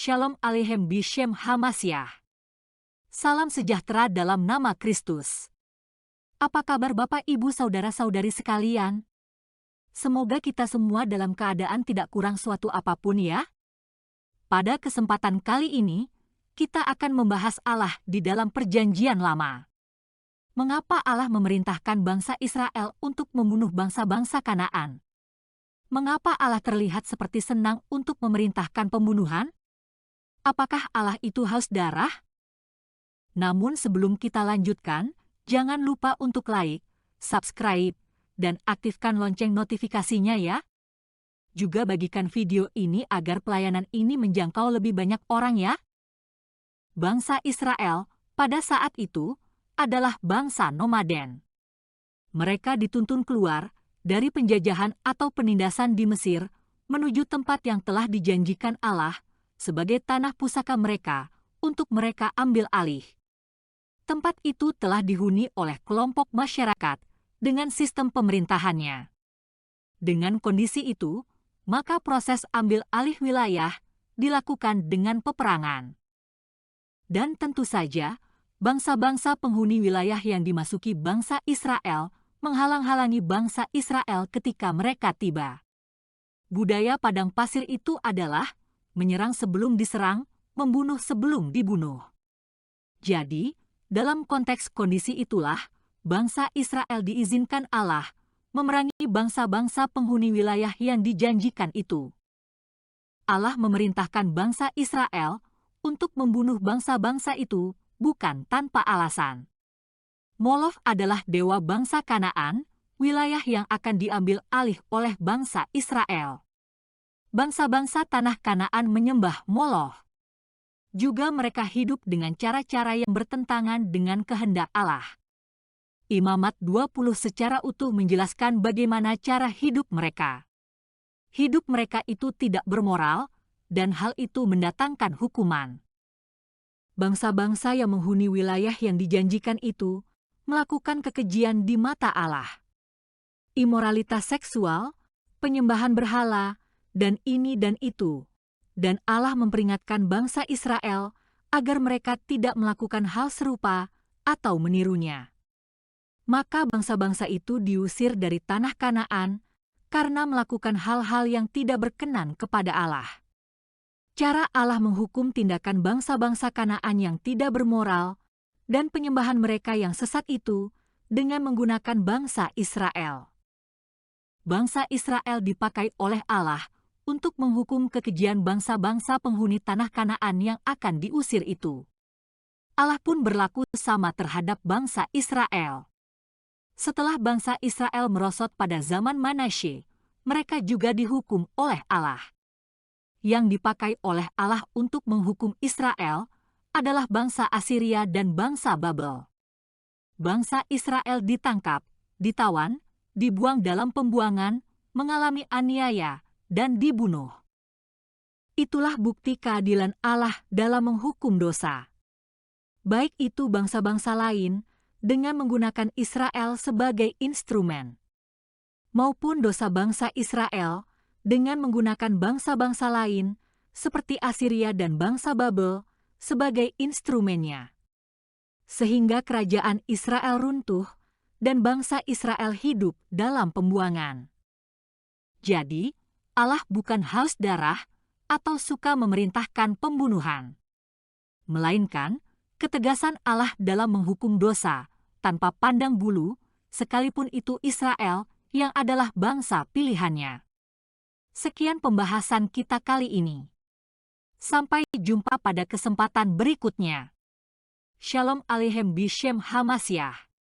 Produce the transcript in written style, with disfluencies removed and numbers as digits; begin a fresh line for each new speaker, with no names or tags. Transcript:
Shalom Aleichem Bishem Hamasyah. Salam sejahtera dalam nama Kristus. Apa kabar Bapak Ibu Saudara-saudari sekalian? Semoga kita semua dalam keadaan tidak kurang suatu apapun ya. Pada kesempatan kali ini, kita akan membahas Allah di dalam Perjanjian Lama. Mengapa Allah memerintahkan bangsa Israel untuk membunuh bangsa-bangsa Kanaan? Mengapa Allah terlihat seperti senang untuk memerintahkan pembunuhan? Apakah Allah itu haus darah? Namun sebelum kita lanjutkan, jangan lupa untuk like, subscribe, dan aktifkan lonceng notifikasinya ya. Juga bagikan video ini agar pelayanan ini menjangkau lebih banyak orang ya. Bangsa Israel pada saat itu adalah bangsa nomaden. Mereka dituntun keluar dari penjajahan atau penindasan di Mesir menuju tempat yang telah dijanjikan Allah sebagai tanah pusaka mereka untuk mereka ambil alih. Tempat itu telah dihuni oleh kelompok masyarakat dengan sistem pemerintahannya. Dengan kondisi itu, maka proses ambil alih wilayah dilakukan dengan peperangan. Dan tentu saja, bangsa-bangsa penghuni wilayah yang dimasuki bangsa Israel menghalang-halangi bangsa Israel ketika mereka tiba. Budaya padang pasir itu adalah menyerang sebelum diserang, membunuh sebelum dibunuh. Jadi, dalam konteks kondisi itulah, bangsa Israel diizinkan Allah memerangi bangsa-bangsa penghuni wilayah yang dijanjikan itu. Allah memerintahkan bangsa Israel untuk membunuh bangsa-bangsa itu bukan tanpa alasan. Moloch adalah dewa bangsa Kanaan, wilayah yang akan diambil alih oleh bangsa Israel. Bangsa-bangsa tanah Kanaan menyembah Moloch. Juga mereka hidup dengan cara-cara yang bertentangan dengan kehendak Allah. Imamat 20 secara utuh menjelaskan bagaimana cara hidup mereka. Hidup mereka itu tidak bermoral, dan hal itu mendatangkan hukuman. Bangsa-bangsa yang menghuni wilayah yang dijanjikan itu melakukan kekejian di mata Allah. Imoralitas seksual, penyembahan berhala, dan ini dan itu. Dan Allah memperingatkan bangsa Israel agar mereka tidak melakukan hal serupa atau menirunya. Maka bangsa-bangsa itu diusir dari tanah Kanaan karena melakukan hal-hal yang tidak berkenan kepada Allah. Cara Allah menghukum tindakan bangsa-bangsa Kanaan yang tidak bermoral dan penyembahan mereka yang sesat itu dengan menggunakan bangsa Israel. Bangsa Israel dipakai oleh Allah untuk menghukum kekejian bangsa-bangsa penghuni tanah Kanaan yang akan diusir itu. Allah pun berlaku sama terhadap bangsa Israel. Setelah bangsa Israel merosot pada zaman Manasye, mereka juga dihukum oleh Allah. Yang dipakai oleh Allah untuk menghukum Israel adalah bangsa Asiria dan bangsa Babel. Bangsa Israel ditangkap, ditawan, dibuang dalam pembuangan, mengalami aniaya, dan dibunuh. Itulah bukti keadilan Allah dalam menghukum dosa. Baik itu bangsa-bangsa lain dengan menggunakan Israel sebagai instrumen, maupun dosa bangsa Israel dengan menggunakan bangsa-bangsa lain seperti Asiria dan bangsa Babel sebagai instrumennya. Sehingga kerajaan Israel runtuh dan bangsa Israel hidup dalam pembuangan. Jadi, Allah bukan haus darah atau suka memerintahkan pembunuhan. Melainkan, ketegasan Allah dalam menghukum dosa tanpa pandang bulu, sekalipun itu Israel yang adalah bangsa pilihannya. Sekian pembahasan kita kali ini. Sampai jumpa pada kesempatan berikutnya. Shalom Aleichem Bishem Hamasyah.